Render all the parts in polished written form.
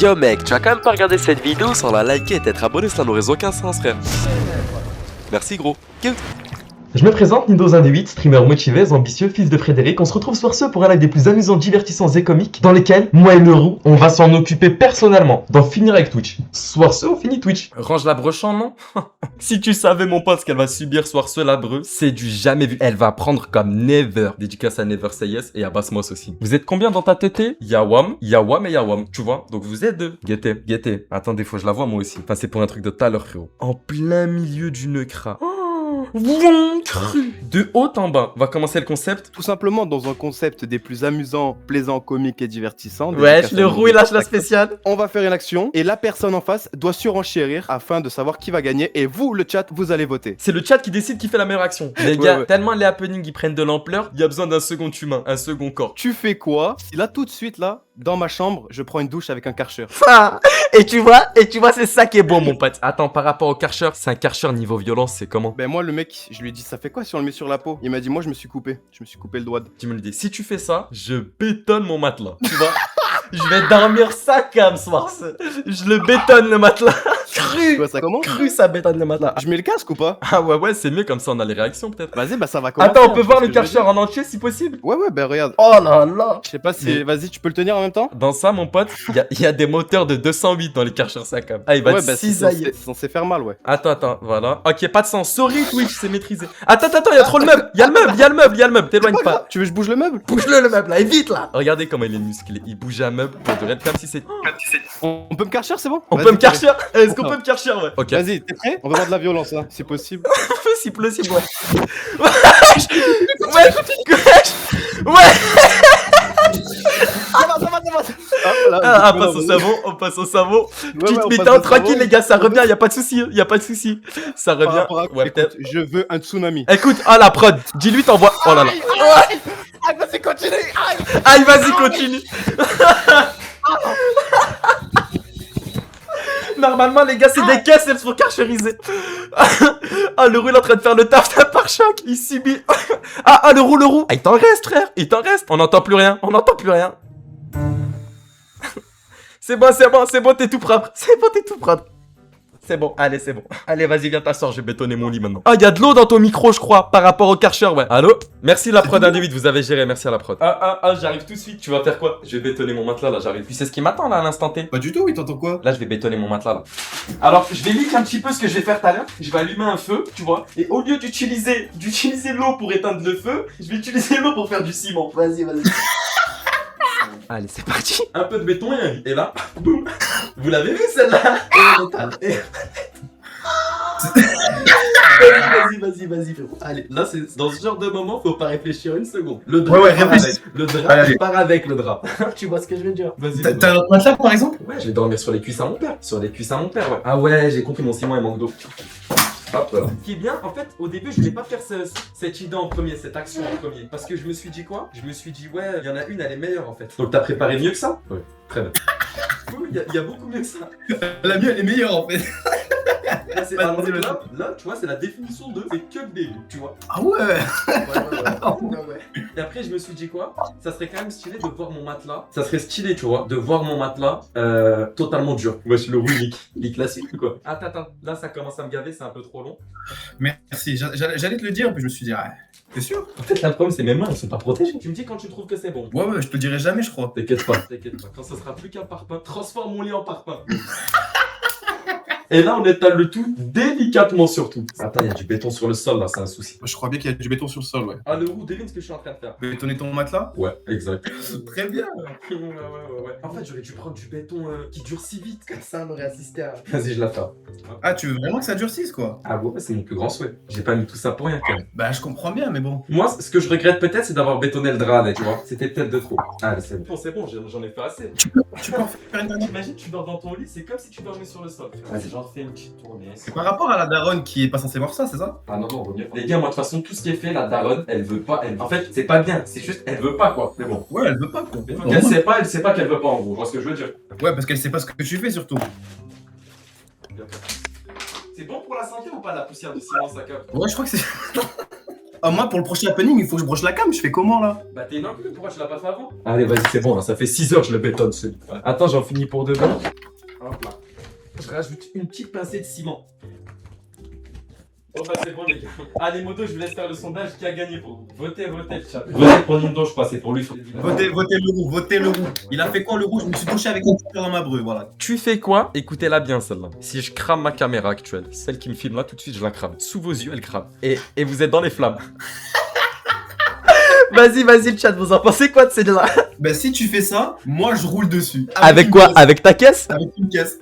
Yo mec, tu vas quand même pas regarder cette vidéo sans la liker et t'être abonné, ça n'aurait aucun sens frère. Merci gros. Je me présente, Nindo1D8, streamer motivé, ambitieux, fils de Frédéric. On se retrouve sur ce pour un live des plus amusants, divertissants et comiques, dans lesquels, moi et le roux, on va s'en occuper personnellement, d'en finir avec Twitch. Soir ce, on finit Twitch. Range la brechant, non? Si tu savais, mon pote, ce qu'elle va subir soir ce la breu, c'est du jamais vu. Elle va prendre comme Never. Dédicace à Never Say Yes et à Basmos aussi. Vous êtes combien dans ta tétée? Yawam et Yawam, tu vois? Donc vous êtes deux. Guettez. Attendez, faut que je la vois moi aussi. Enfin, c'est pour un truc de tout à l'heure, frérot. En plein milieu du Neukra. Cru. De haut en bas, on va commencer le concept. Tout simplement dans un concept des plus amusants, plaisants, comiques et divertissants. Wesh, le roux il lâche la spéciale. On va faire une action et la personne en face doit surenchérir afin de savoir qui va gagner et vous, le chat, vous allez voter. C'est le chat qui décide qui fait la meilleure action. Les gars, tellement les happenings ils prennent de l'ampleur, il y a besoin d'un second humain, un second corps. Tu fais quoi si là tout de suite là, dans ma chambre, je prends une douche avec un Karcher? Et tu vois, c'est ça qui est bon mon pote. Attends, par rapport au Karcher, c'est un Karcher niveau violence, c'est comment? Ben moi le mec, je lui ai dit ça fait quoi si on le met sur la peau? Il m'a dit moi je me suis coupé le doigt. Tu me le dis, si tu fais ça, je bétonne mon matelas. Tu vois? Je vais dormir ça comme soir. Je le bétonne le matelas. Cru. Tu vois ça comment? Cru ça bétonne le matelas. Je mets le casque ou pas? Ah ouais, c'est mieux comme ça on a les réactions peut-être. Vas-y, bah ça va commencer. Attends, on peut voir le Karcher en entier si possible? Ouais, ben regarde. Oh là là. Je sais pas si... Vas-y, tu peux le tenir en même temps? Dans ça, mon pote, il y a des moteurs de 208 dans les Karcher Sacam. Ah, il va te cisailler. C'est censé faire mal, ouais. Attends, voilà. Ok, pas de sang. Sorry Twitch, c'est maîtrisé. Attends, il y a trop le meuble. Il y a le meuble. T'éloigne pas. Tu veux que je bouge le meuble? Bouge-le le meuble là, et vite là. Regardez comment il est musclé. Il bouge un meuble. On devrait être comme si c'est. On peut me Karcher, c'est bon? On peut me Karcher? Est-ce qu'on peut me Karcher, ouais? Ok. Vas-y, t'es prêt? On va avoir de la violence, hein, si possible. Si possible, ouais. Ouais. Ça va. On passe au savon. Petite mi-temps, tranquille les gars, ça revient, y a pas de souci, Ça revient. Ouais, peut-être. Je veux un tsunami. Écoute, la prod, dis-lui t'envoies. Oh là là. Vas-y, continue. Aïe, vas-y, continue. Normalement, les gars, c'est des caisses, elles sont carcherisées. Le roux, il est en train de faire le taf d'un pare-choc. Il subit. Le roux. Il t'en reste, frère. On n'entend plus rien. C'est bon, t'es tout propre. C'est bon, allez, c'est bon. Allez, vas-y, viens t'asseoir, je vais bétonner mon lit maintenant. Il y a de l'eau dans ton micro, je crois, par rapport au Karcher, ouais. Allô? Merci la prod individu, vous avez géré, merci à la prod. J'arrive tout de suite, tu vas faire quoi? Je vais bétonner mon matelas, là, j'arrive. Tu sais ce qui m'attend, là, à l'instant T? Pas du tout, oui, t'entends quoi? Là, je vais bétonner mon matelas, là. Alors, je vais leak un petit peu ce que je vais faire tout à l'heure. Je vais allumer un feu, tu vois. Et au lieu d'utiliser l'eau pour éteindre le feu, je vais utiliser l'eau pour faire du ciment. Vas-y. Allez, c'est parti. Un peu de béton et là, boum. Vous l'avez vu celle-là? Vas-y, frérot. Allez, là, c'est dans ce genre de moment, faut pas réfléchir une seconde. Le drap, part avec le drap. Tu vois ce que je veux dire? Vas-y. T'as un autre matelas par exemple? Ouais, je vais dormir sur les cuisses à mon père. Ouais. Ah ouais, j'ai compris, mon ciment, il manque d'eau. Hop là. Ce qui est bien, en fait, au début, je voulais pas faire cette idée en premier, cette action en premier. Parce que je me suis dit quoi? Je me suis dit, ouais, il y en a une, elle est meilleure en fait. Donc t'as préparé mieux que ça? Oui, très bien. Oui, il y a beaucoup mieux que ça. La mienne elle est meilleure en fait. Là, tu vois, c'est la définition de c'est que le début, tu vois. Ah ouais. Ouais. Et après, je me suis dit quoi? Ça serait quand même stylé de voir mon matelas. Ça serait stylé, tu vois, de voir mon matelas totalement dur. Wesh, le roux, il est classique, quoi. Attends, là, ça commence à me gaver, c'est un peu trop long. Merci, j'allais te le dire, puis je me suis dit, t'es sûr? En fait, le problème, c'est mes mains, elles sont pas protégées. Tu me dis quand tu trouves que c'est bon. Ouais, je te le dirai jamais, je crois. T'inquiète pas. Quand ça sera plus qu'un parpaing, transforme mon lit en parpaing. Et là, on étale le tout délicatement surtout. Attends, il y a du béton sur le sol là, c'est un souci. Je crois bien qu'il y a du béton sur le sol, ouais. Le roux, devine ce que je suis en train de faire. Bétonner ton matelas? Ouais, exact. Très bien. Ouais. En fait, j'aurais dû prendre du béton qui dure si vite, comme ça on aurait assisté à. Vas-y, je la fais. Ah, tu veux vraiment que ça durcisse quoi? Ah ouais, c'est mon plus grand souhait. J'ai pas mis tout ça pour rien quand même. Bah, je comprends bien, mais bon. Moi, ce que je regrette peut-être, c'est d'avoir bétonné le drap là, tu vois. C'était peut-être de trop. Allez, c'est bon, j'en ai fait assez. Tu peux en faire une dernière? Imagine, tu dors dans ton lit, c'est comme si tu dormais sur le sol. Vas-y, j'en fais une petite tournée. C'est par rapport à la daronne qui est pas censée voir ça, c'est ça? Ah non, vaut mieux. Les gars, moi de toute façon, tout ce qui est fait, la daronne, elle veut pas. En fait, c'est pas bien, c'est juste, elle veut pas quoi. Mais bon. Ouais, elle veut pas quoi. Elle sait pas qu'elle veut pas en gros, je vois ce que je veux dire. Ouais, parce qu'elle sait pas ce que tu fais surtout. C'est bon pour la santé ou pas la poussière de ciment, ça capte? Ouais, je crois que c'est. Ah, moi, pour le prochain happening, il faut que je broche la cam. Je fais comment là? Bah t'es non plus, pourquoi je l'ai pas fait avant? Allez, vas-y, c'est bon, là, ça fait 6 heures que je le bétonne, celui. Attends, j'en finis pour de bon. Hop là. Je rajoute une petite pincée de ciment. Oh bah c'est bon les gars. Allez moto, je vous laisse faire le sondage qui a gagné pour vous. Votez le chat. Votez pour Nindo, je crois, c'est pour lui. Votez le roux, votez le roux. Il a fait quoi le roux? Je me suis touché avec un petit peu dans ma brue, voilà. Tu fais quoi? Écoutez-la bien celle-là. Si je crame ma caméra actuelle, celle qui me filme là, tout de suite je la crame. Sous vos yeux, elle crame. Et vous êtes dans les flammes. Vas-y, le chat, vous en pensez quoi de celle-là? Ben si tu fais ça, moi je roule dessus. Avec une quoi? caisse. Avec ta caisse? Avec une caisse.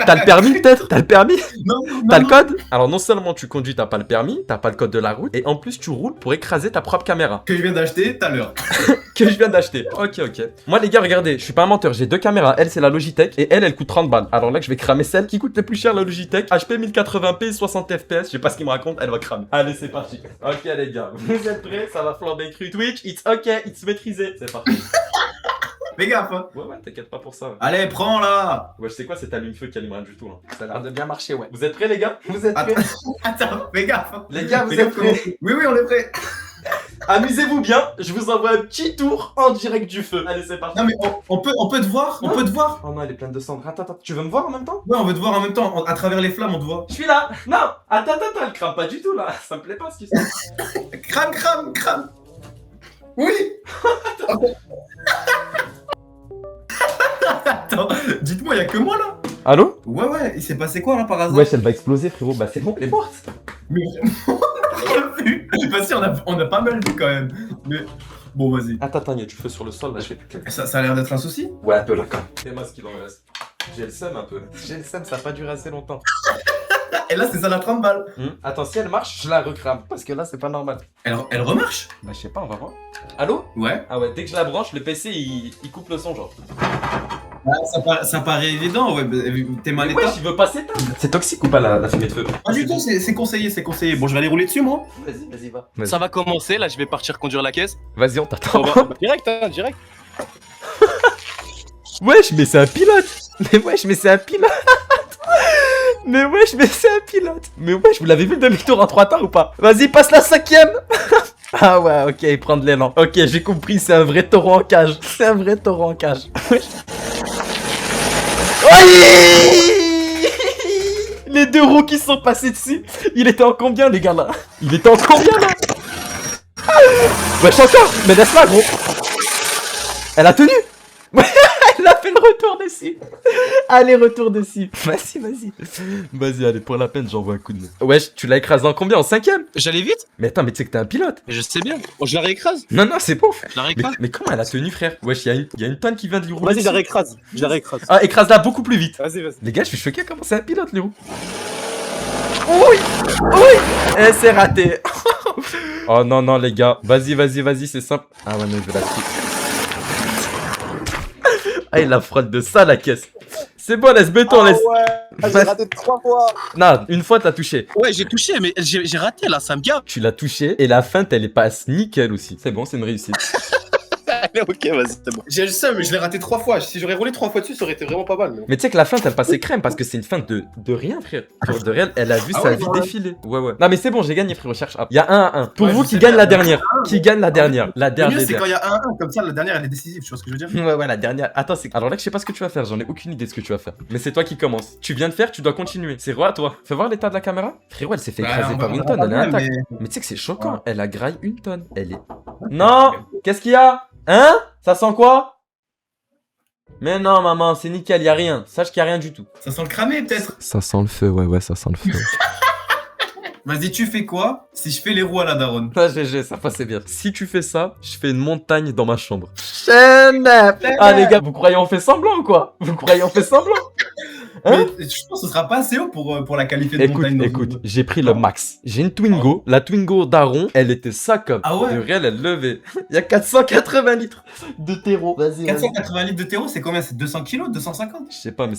T'as le permis peut-être? T'as le permis? Non, T'as le code? Alors non seulement tu conduis, t'as pas le permis, t'as pas le code de la route, et en plus tu roules pour écraser ta propre caméra. que je viens d'acheter tout à l'heure. Que je viens d'acheter. Ok. Moi les gars, regardez, je suis pas un menteur, j'ai deux caméras. Elle c'est la Logitech et elle coûte 30 balles. Alors là que je vais cramer celle qui coûte le plus cher, la Logitech. HP 1080p, 60 fps, je sais pas ce qu'il me raconte, elle va cramer. Allez, c'est parti. Ok les gars, vous êtes prêts? Ça va flamber cru. Twitch, it's ok, it's maîtrisé. C'est parti. Fais gaffe, hein. Ouais, t'inquiète pas pour ça. Ouais, Allez, prends là. je sais quoi, c'est allume-feu qui allume rien du tout. Hein. Ça a l'air de bien marcher, ouais. Vous êtes prêts les gars? Vous êtes prêts? Attends, fais gaffe. Hein. Les gars, vous Fais êtes gaffe prêts? comment- Oui, on est prêts. Amusez-vous bien, je vous envoie un petit tour en direct du feu. Allez, c'est parti. Non mais on peut te voir, on peut te voir. Oh non, elle est pleine de cendres. Attends, tu veux me voir en même temps? Ouais, on veut te voir en même temps, à travers les flammes, on te voit. Je suis là. Non, attends, elle crame pas du tout là. Ça me plaît pas ce qui se passe. Crame. Oui. Attends, dites-moi, y'a que moi là. Allô? Ouais, il s'est passé quoi là par hasard? Wesh, elle va exploser, frérot. Bah, c'est bon, elle est morte. Mais vraiment, on a rien vu. Bah si, on a pas mal vu quand même. Mais bon, vas-y. Attends, il y a du feu sur le sol là. Je vais. Ça a l'air d'être un souci. Ouais, un peu là quand même. C'est moi ce qu'il en reste. J'ai le seum un peu. J'ai le seum, ça a pas duré assez longtemps. Et là, c'est ça la 30 balles. Attends, si elle marche, je la recrame. Parce que là, c'est pas normal. Elle remarche? Bah, je sais pas, on va voir. Allô? Ouais. Ah ouais, dès que je la branche, le PC il coupe le son, genre. Ça paraît évident, ouais. T'es mal Mais éteint. wesh, il veut pas s'éteindre. C'est toxique ou pas la fumée de feu? Pas du tout, c'est conseillé. Bon, je vais aller rouler dessus, moi. Vas-y, va. Ça va commencer, là je vais partir conduire la caisse. Vas-y, on t'attend. Direct, hein, direct. Wesh, mais c'est un pilote. Mais wesh, mais c'est un pilote. Mais wesh, mais c'est un pilote. Mais wesh, vous l'avez vu le demi-tour en 3 temps ou pas? Vas-y, passe la 5ème. Ah ouais, ok, prendre l'élan. Ok, j'ai compris, c'est un vrai taureau en cage. C'est un vrai taureau en cage. Wesh. Oui. Les deux roues qui sont passés dessus. Il était en combien, les gars, là? Il était en combien, là? Wesh, encore. Mais laisse-la, gros. Elle a tenu. Elle a fait le retour dessus. Allez, retour dessus. Vas-y, allez, pour la peine, j'envoie un coup de nez. Wesh, tu l'as écrasé en combien? En 5ème? J'allais vite, Mais attends, mais tu sais que t'es un pilote. mais je sais bien. Oh, je la réécrase. Non, c'est bon. Je la Mais, réécrase. mais comment elle a tenu, frère? Wesh, il y a une tonne qui vient de lui rouler. Vas-y, je la dessus. réécrase. Je la réécrase. Ah, écrase-la beaucoup plus vite. Vas-y. Les gars, je suis choqué comment c'est un pilote, les roues. Oui. Eh, c'est raté. Oh non, les gars. Vas-y, c'est simple. Ah ouais, non, je vais la tuer. Ah, il a fraude de ça, la caisse. C'est bon, laisse béton, laisse. Ouais, j'ai raté 3 fois. Non, une fois, t'as touché. Ouais, j'ai touché, mais j'ai raté là, ça me gave. Tu l'as touché et la feinte, elle est passe nickel aussi. C'est bon, c'est une réussite. Allez, ok, vas-y, c'est bon. J'ai le seum, mais je l'ai raté 3 fois. Si j'aurais roulé 3 fois dessus, ça aurait été vraiment pas mal. Mais tu sais que la feinte, elle passait crème parce que c'est une feinte de rien, frère. Genre de réel, elle a vu sa vie défiler. Ouais. Non, mais c'est bon, j'ai gagné, frérot. Cherche. Il y a 1-1. Pour Ouais, vous je qui sais gagne bien, la mais- dernière. Qui gagne la dernière. La Le dernière. mieux, c'est quand il y a 1-1, comme ça, la dernière, elle est décisive, tu vois ce que je veux dire? Ouais, la dernière. Attends, c'est. Alors là, je sais pas ce que tu vas faire. J'en ai aucune idée de ce que tu vas faire. Mais c'est toi qui commence. Tu viens de faire, tu dois continuer. C'est roi à toi. Fais voir l'état de la caméra. Frérot, elle s'est fait écraser par une tonne. Elle est intacte. Mais tu sais que c'est choquant. Elle a graille une tonne. Elle est. Non. Qu'est-ce qu'il y a? Hein? Ça sent quoi? Mais non, maman, c'est nickel, y a rien. Sache qu'il y a rien du tout. Ça sent le cramé, peut-être. Ça sent le feu, ouais, ça sent le feu. Vas-y, tu fais quoi si je fais les roues à la daronne? Ah, GG, ça passait bien. Si tu fais ça, je fais une montagne dans ma chambre. Ah, les gars, vous croyez on fait semblant ou quoi? Vous croyez on fait semblant? Hein? Mais je pense que ce sera pas assez haut pour la qualifier de montagne. dans Écoute, une- j'ai pris le max. J'ai une Twingo. La Twingo d'Aaron, elle était ça comme. Ah ouais? De réel, elle levait. Il y a 480 litres de terreau. Vas-y. 480 litres de terreau, c'est combien? C'est 200 kilos? 250? Je sais pas, mais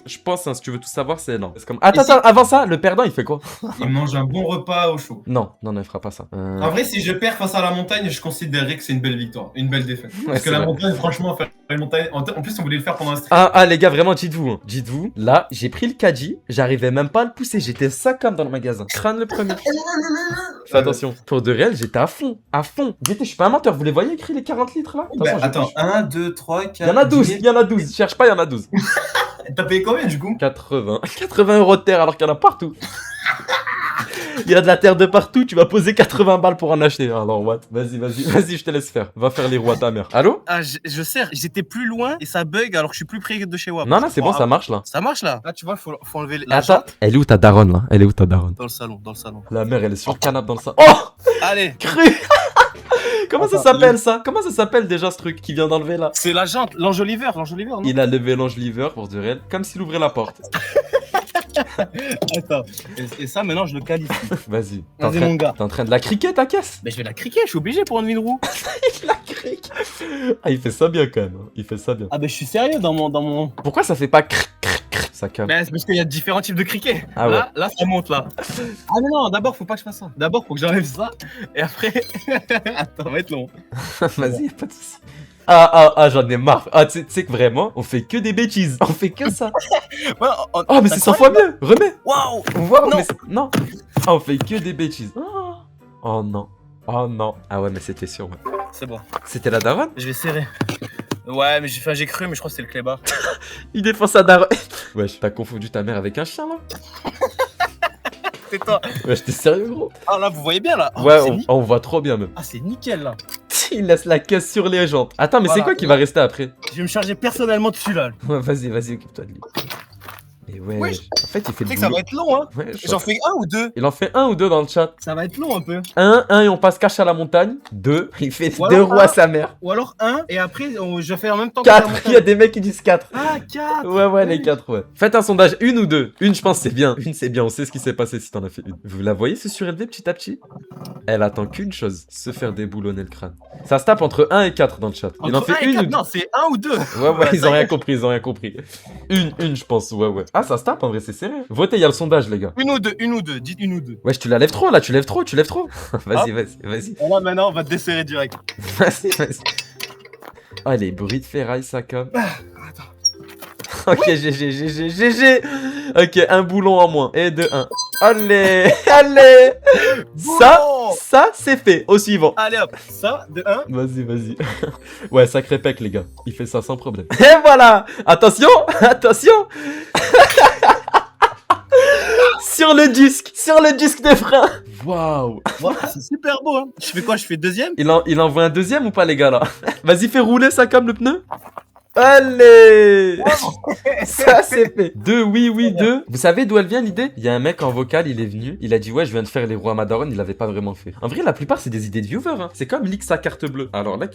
je pense, hein, si tu veux tout savoir, c'est énorme. C'est comme. Attends, avant ça, le perdant, il fait quoi? Il mange un bon repas au chaud. Non, il fera pas ça. En vrai, si je perds face à la montagne, je considérerais que c'est une belle victoire, une belle défaite. Parce que c'est la vrai. montagne, franchement, faire une montagne. En plus, on voulait le faire pendant un stream. Ah, les gars, vraiment, dites-vous, Là, j'ai pris le caddie, j'arrivais même pas à le pousser, j'étais ça comme dans le magasin. Crâne le premier. Fais attention. Pour de réel, j'étais à fond, à fond. J'étais, je suis pas un menteur, vous les voyez écrire les 40 litres là? Bah, attends, 1, 2, 3, 4. Il y en a 12, il y en a 12. Cherche pas, il y en a 12. T'as payé combien du coup? 80. 80 euros de terre alors qu'il y en a partout. Il y a de la terre de partout, tu vas poser 80 balles pour en acheter. Alors, what? Vas-y, je te laisse faire. Va faire les roues à ta mère. Allô? Ah, je sers, j'étais plus loin et ça bug alors que je suis plus près de chez WAP. Non, c'est bon, ça marche là. Ça marche là. Là, tu vois, faut enlever la Attends, jante elle est où ta daronne là? Elle est où ta daronne? dans le salon, dans le salon. La mère, elle est sur le canapé dans le salon. Oh! Allez, Cru! Comment ça s'appelle ça? Comment ça s'appelle déjà ce truc qui vient d'enlever là? c'est la jante, l'enjoliveur, non? Il a levé l'enjoliveur pour de réel, comme s'il ouvrait la porte. Attends, et ça maintenant je le qualifie. Vas-y. Vas-y mon gars. T'es en train de la criquer ta caisse? Mais je vais la criquer, je suis obligé pour une roue. La crique. Ah, il fait ça bien quand même. Il fait ça bien. Ah, bah je suis sérieux dans mon. Pourquoi ça fait pas cric cric cric? Ça calme. Bah, c'est parce qu'il y a différents types de criquets. Ah ouais. Là, ça monte là. Ah, mais non, d'abord, faut pas que je fasse ça. D'abord, faut que j'enlève ça. Et après. Attends, ça va être long. Vas-y, pas de soucis. Ah, j'en ai marre. Ah, tu sais que vraiment, on fait que des bêtises. On fait que ça. Ouais, Oh, mais c'est 100 fois mieux. Remets. Waouh! Wow, Non. mais non. Ah, on fait que des bêtises. Oh non. Oh non. Ah ouais, mais c'était sûr. Ouais. C'est bon, C'était la daronne? je vais serrer. Ouais, mais j'ai cru, mais je crois que c'était le clébard. Il défend sa daronne. Wesh, t'as confondu ta mère avec un chien là? C'est toi. Wesh, t'es sérieux gros? Ah, là, vous voyez bien là. Oh, Ouais, c'est on voit trop bien même. Ah, c'est nickel là. Il laisse la caisse sur les jantes. Attends, mais c'est Voilà. quoi qui va rester après? Je vais me charger personnellement dessus là. Ouais, vas-y, occupe-toi de lui. Et ouais, Wesh. en fait, il fait Tu le sais que ça boulot. va être long, hein. Ouais, J'en fais un ou deux. Il en fait un ou deux dans le chat. Ça va être long un peu. Un et on passe cash à la montagne. 2, il fait Voilà, 2 roues à sa mère. Ou alors un, et après, je fais en même temps que la 4, il y a montagne. des mecs qui disent 4. Ah, 4. Ouais, les 4, ouais. Faites un sondage, une ou deux. Une, je pense, c'est bien. Une, c'est bien. On sait ce qui s'est passé si t'en as fait une. Vous la voyez se surélever petit à petit? Elle attend qu'une chose, se faire déboulonner le crâne. Ça se tape entre 1 et 4 dans le chat. Il en Entre fait un et une quatre, ou deux. non, c'est un ou deux. Ouais, ils ont rien compris, Une, je pense, ouais. Ah, ça se tape, en vrai, c'est serré. Votez, il y a le sondage, les gars. Une ou deux, dites une ou deux. Wesh, tu la lèves trop, là, tu lèves trop. Vas-y. Là, maintenant, on va te desserrer direct. Vas-y. Ah, les bruits de ferraille, ça comme. Ok, GG. Ok, un boulon en moins. Et de 1. Allez. Ça, c'est fait. Au suivant. Allez hop, ça, de 1. Vas-y. Ouais, sacré pec, les gars. Il fait ça sans problème. Et voilà. Attention. Sur le disque des freins. Waouh. C'est super beau, hein. Je fais quoi? Je fais deuxième? Il envoie un deuxième ou pas, les gars, là? Vas-y, fais rouler ça comme le pneu. Allez. Ça, c'est fait. 2, oui, 2. Vous savez d'où elle vient, l'idée? Il y a un mec en vocal, il est venu. Il a dit, ouais, je viens de faire les roues à ma daronne. Il l'avait pas vraiment fait. En vrai, la plupart, c'est des idées de viewers, hein. C'est comme leak sa carte bleue. Alors là,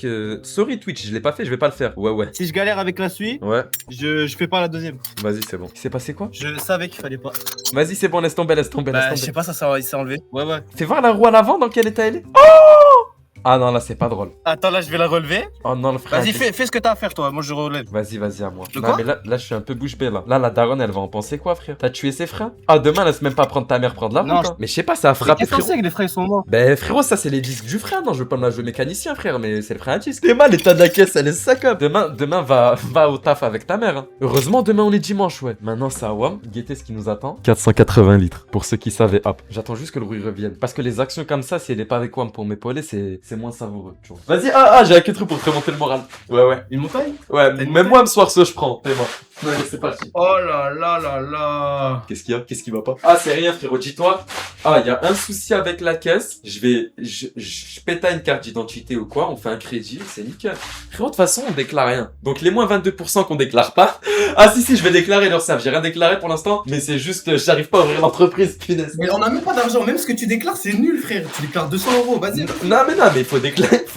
sorry Twitch, je l'ai pas fait, je vais pas le faire. Ouais. Si je galère avec la suie, Ouais, je fais pas la deuxième. vas-y, c'est bon. Il s'est passé quoi? Je savais qu'il fallait pas. Vas-y, c'est bon, laisse tomber. Bah, je sais pas, il s'est enlevé. Ouais. Fais voir la roue à l'avant dans quel état elle est. Oh! Ah non, là, c'est pas drôle. Attends, là, je vais la relever. Oh non, le frère. Vas-y, fais ce que t'as à faire, toi. Moi, je relève. Vas-y, à moi. De Non, quoi mais là, je suis un peu bouche bée, là. Là, la daronne, elle va en penser quoi, frère? T'as tué ses frères? Ah, demain, laisse même pas prendre ta mère prendre la Non, route, hein. Mais je sais pas, ça a frappé, Qu'est-ce qu'on frérot. sait que les frères ils sont morts? Ben, frérot, ça, c'est les disques du frère. Non, je veux pas me la jouer mécanicien, frère, mais c'est le frère à disque. T'es mal, l'état de la caisse, elle est sac up. Demain, va au taf avec ta mère, hein. Heureusement, demain, on est dimanche, ouais. Maintenant, c'est à WAM. Guettez ce qui nous attend. 480 litres. Pour ceux qui savaient, hop. J'attends juste que le bruit revienne. Parce que les actions comme ça, si elle est pas avec WAM pour m'épauler, c'est moins savoureux, tu vois. Vas-y, j'ai un truc pour te remonter le moral. Ouais. Une montagne? Ouais, T'as une même moi, me soir, je prends. Fais-moi. Allez, c'est parti. Oh là. Qu'est-ce qu'il y a? Qu'est-ce qui va pas? Ah, c'est rien, frérot, dis-toi. Ah, il y a un souci avec la caisse. Je péta une carte d'identité ou quoi, on fait un crédit, c'est nickel. Frérot, de toute façon, on déclare rien. Donc, les moins 22% qu'on déclare pas. Ah, si, je vais déclarer leur serve. J'ai rien déclaré pour l'instant, mais c'est juste, j'arrive pas à ouvrir l'entreprise, punaise. Mais on a même pas d'argent, même ce que tu déclares, c'est nul, frère. Tu déclares 200 €, vas-y. Non, mais il faut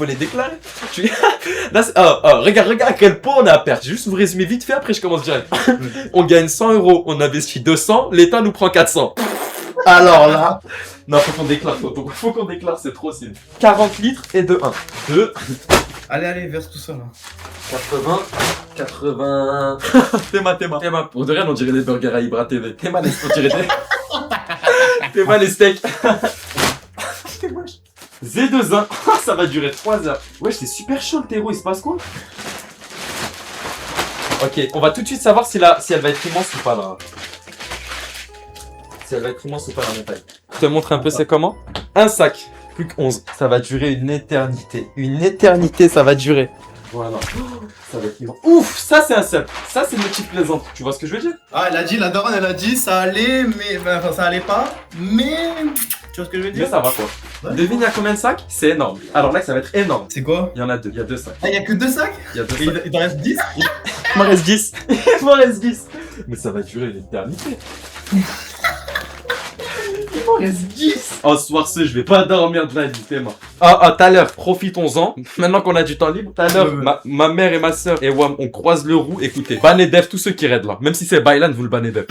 les déclarer. Là, regarde à quel point on est à perte. J'ai juste vous résumer vite fait, après je commence direct. On gagne 100 €, on investit 200, l'État nous prend 400. Alors là, non, faut qu'on déclare, faut qu'on déclare, c'est trop simple. 40 litres et de 1. 2. Allez, verse tout ça là. 80. Théma. Pour de rien, on dirait des burgers à Ibra TV. Théma, on dirait Théma, les steaks. Z2-1. Ça va durer 3 heures. Wesh, c'est super chaud le terreau, il se passe quoi? Ok, on va tout de suite savoir si elle va être immense ou pas là. Si elle va être immense ou pas la montagne. Je te montre un peu c'est comment. Un sac, plus que 11. Ça va durer une éternité. Une éternité, ça va durer. Voilà. Ça va être immense. Ouf, ça c'est un sep. Ça c'est une petite plaisante. Tu vois ce que je veux dire? Ah, elle a dit, la daronne, elle a dit, ça allait, mais. Enfin, ça allait pas, mais. Tu vois ce que je veux Mais dire? ça va quoi. Ouais. Devine il y a combien de sacs? C'est énorme. Alors là ça va être énorme. C'est quoi? Il y en a deux. Il y a deux sacs. Ah, y'a que 2 sacs? Il y a deux Et sacs. il t'en reste 10? Il m'en reste 10. Il m'en reste 10. Mais ça va durer une éternité. Il m'en reste 10. Oh, ce soir, je vais pas dormir de la vie, t'es mort. Ah, tout à l'heure, profitons-en. Maintenant qu'on a du temps libre, tout à l'heure, Ouais. ma mère et ma soeur et Wam, on croise le roux. Écoutez, bannez def tous ceux qui raident là. Même si c'est Bailan, vous le bannez def.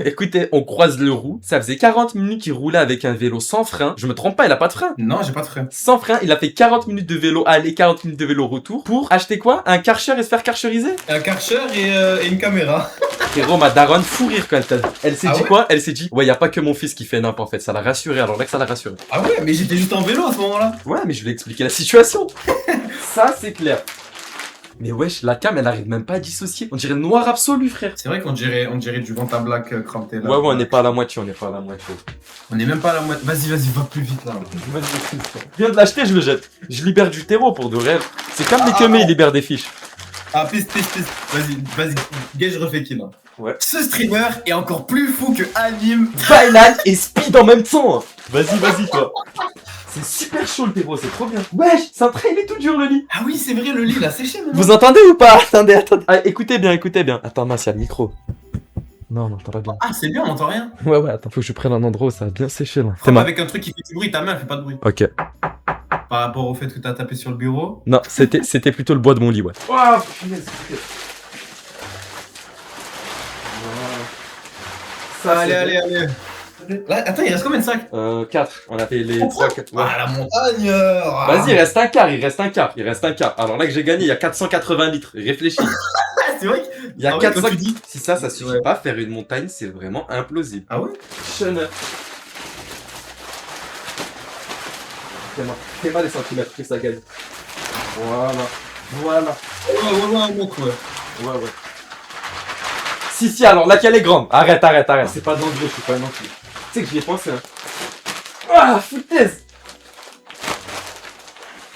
Écoutez, on croise le roux. Ça faisait 40 minutes qu'il roulait avec un vélo sans frein. Je me trompe pas, il a pas de frein. Non, j'ai pas de frein. Sans frein, il a fait 40 minutes de vélo aller, 40 minutes de vélo retour pour acheter quoi? Un Karcher et se faire karcheriser? Un karcher et une caméra. Frérot, ma daronne, fou rire quand elle t'a dit. Elle s'est Ah dit ouais quoi? Elle s'est dit, ouais, y a pas que mon fils qui fait n'importe en fait. Ça l'a rassuré, alors là que ça l'a rassuré. Ah ouais, mais j'étais juste en vélo à ce moment-là. Ouais, mais je lui ai expliqué la situation. Ça, c'est clair. Mais wesh, la cam, elle arrive même pas à dissocier. On dirait noir absolu, frère. C'est vrai qu'on dirait du Vanta Black crampé là. Ouais, on n'est pas à la moitié, on n'est pas à la moitié. On est même pas à la moitié. Vas-y, va plus vite là. Vas-y, je viens de l'acheter, je le jette. Je libère du terreau pour de rêve. C'est comme les queumés, ils libèrent des fiches. Ah, piste. Vas-y. Gage refait kill. Ouais. Ce streamer est encore plus fou que Anime. Bailan et Speed en même temps. Vas-y, toi. C'est super chaud le terreau, c'est trop bien. Wesh, c'est un train, il est tout dur le lit. Ah oui, c'est vrai, le lit il a séché maintenant. Vous entendez ou pas? Attendez. Ah, écoutez bien. Attends, mince, il y a le micro. Non, on entend pas bien. Ah, c'est bien, on entend rien. Ouais, attends, faut que je prenne un endroit où ça va bien sécher là. Frappe avec un truc qui fait du bruit, ta main elle fait pas de bruit. Ok. Par rapport au fait que t'as tapé sur le bureau. Non, c'était plutôt le bois de mon lit, ouais. Oh, punaise. Ça, Allez. Là, attends, il reste combien de sacs? 4. On a fait les 3, 4. Ah, la montagne. Vas-y, il reste un quart. Alors là que j'ai gagné, il y a 480 litres. Réfléchis. Ah, c'est vrai que... Il y a Ah ouais, 400... quand tu dis- Si ça suffit Ouais. pas, faire une montagne, c'est vraiment implausible. Ah ouais? Cheneur. Fais-moi les centimètres que ça gagne. Voilà. Ouais, un mot, quoi. Ouais. Si, alors laquelle est grande? Arrête. C'est pas dangereux, je suis pas un enfant. Tu sais que j'y ai pensé, hein. Ah, foutaise!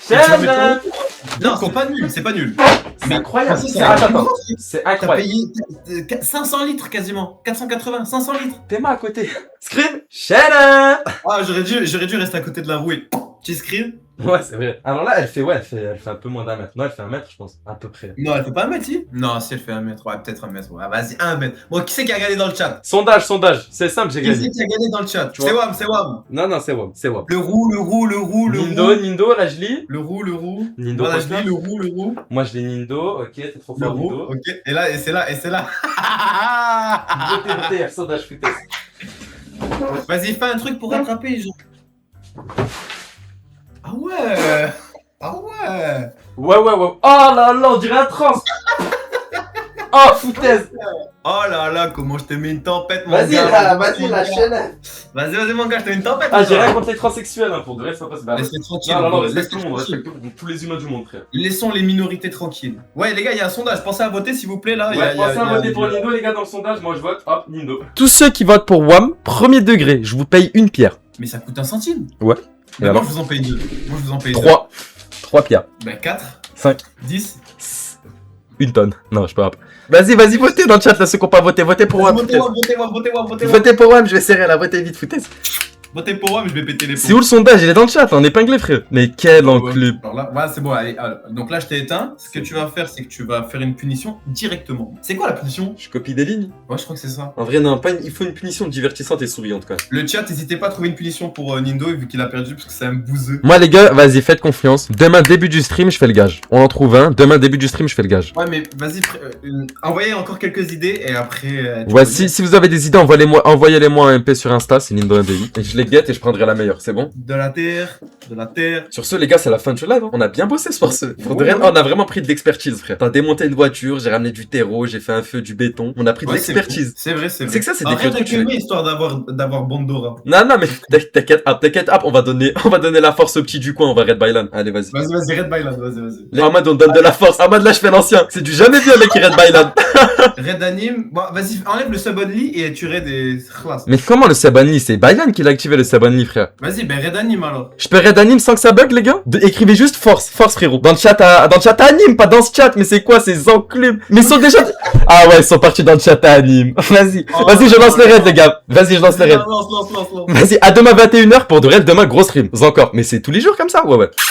Shannon! Non, c'est pas nul. C'est incroyable. Ça, C'est c'est attends. C'est T'as incroyable. payé 500 litres quasiment. 480, 500 litres. T'es à côté. Scream! Shannon! Ah, j'aurais dû rester à côté de la roue et tu scream. Ouais, c'est vrai. Alors là, elle fait un peu moins d'un mètre. Non, elle fait 1 mètre, je pense. À peu près. Non, elle fait pas 1 mètre, si? Non, si elle fait 1 mètre. Ouais, peut-être 1 mètre. Ouais, vas-y, 1 mètre. Bon, qui c'est qui a gagné dans le chat? Sondage. C'est simple, j'ai Qui gagné. c'est qui a gagné dans le chat? Tu vois. C'est Wam. Non, c'est Wam. Le roux. Nindo, là je lis. Le roux. Nindo, Voilà, je prochain. dis le roux. Moi je lis Nindo, ok, t'es trop Le fort roux, Nindo. ok. Et c'est là. Votez, sondage, foutaise. Vas-y, fais un truc pour rattraper, genre. Ah ouais. Ouais. Oh là là, on dirait un trans. Oh, foutaise. Oh là là, comment je te mets une tempête, mon Vas-y gars. la chaîne. Vas-y, mon gars, je te mets une tempête. Ah, j'ai mon gars. rien contre les transsexuels, hein, pour de vrai, c'est pas possible. Bah, Laissez tranquille. non, bro, respecte laissez tout le monde, tranquille. respecte tous les humains du monde, frère. Laissons les minorités tranquilles. Ouais, les gars, il y a un sondage. Pensez à voter, s'il vous plaît, là. Ouais, pensez à voter pour Nindo, les gars, dans le sondage. Moi, je vote. Hop, Nindo. Tous ceux qui votent pour Wam, premier degré, je vous paye une pierre. Mais ça coûte 1 centime. Ouais. Mais Et moi, alors je vous en paye 2. 3 pierres. Ben 4. 5. 10. 1 tonne. Non, je peux pas. Vas-y, votez dans le chat, là, ceux qui n'ont pas voté. Votez pour Wam, foutaise. Votez pour Wam, je vais serrer là, votez vite, foutaise. Votez pour moi, mais je vais péter les C'est où le sondage? Il est dans le chat, on est épinglé, frère. Mais quel enclume. Alors là, voilà, c'est bon, allez. Donc là, je t'ai éteint. Ce que tu vas faire, c'est que tu vas faire une punition directement. C'est quoi la punition? Je copie des lignes. Ouais, je crois que c'est ça. En vrai, non, il faut une punition divertissante et souriante, quoi. Le chat, n'hésitez pas à trouver une punition pour Nindo, vu qu'il a perdu, parce que c'est un bouseux. Moi, les gars, vas-y, faites confiance. Demain, début du stream, je fais le gage. On en trouve un. Demain, début du stream, je fais le gage. Ouais, mais vas-y, envoyez encore quelques idées, et après... tu Ouais, peux dire. si vous avez des idées, envoyez-les-moi en MP sur Insta, c'est Nindo NDI. Et je les get et je prendrai la meilleure, c'est bon? De la terre, de la terre. Sur ce, les gars, c'est la fin de ce live. Hein. On a bien bossé ce ce. Pour de vrai, on a vraiment pris de l'expertise, frère. T'as démonté une voiture, j'ai ramené du terreau, j'ai fait un feu, du béton. On a pris de Ouais, l'expertise. C'est vrai, c'est vrai. C'est que ça, c'est des Arrête vieux de trucs. fumer histoire d'avoir Bondora. Non, non, mais t'inquiète, on va donner la force au petit du coin, on va Red Bylan. Allez, vas-y. Vas-y, Red Byland, vas-y. Les Ahmad, on donne de la force. Ahmad, là, je fais l'ancien. C'est du jamais vu avec Red Bylan. Red Anime, bon, vas-y, enlève le sub only et tu raid des classes. Mais comment le sub only? C'est Bylan qui l'a activé le sub only, frère. Vas-y, ben Red Anime alors. Je peux Red Anime sans que ça bug, les gars? Écrivez juste force, frérot. Dans le chat à Anime, pas dans ce chat. Mais c'est quoi ces enclumes? Mais ils sont déjà. Ah ouais, ils sont partis dans le chat à Anime. Vas-y, vas-y, je lance le raid, les gars. Vas-y, je lance le raid. Lance. Vas-y, à demain 21h pour de réel, demain grosse stream. Encore. Mais c'est tous les jours comme ça? Ouais.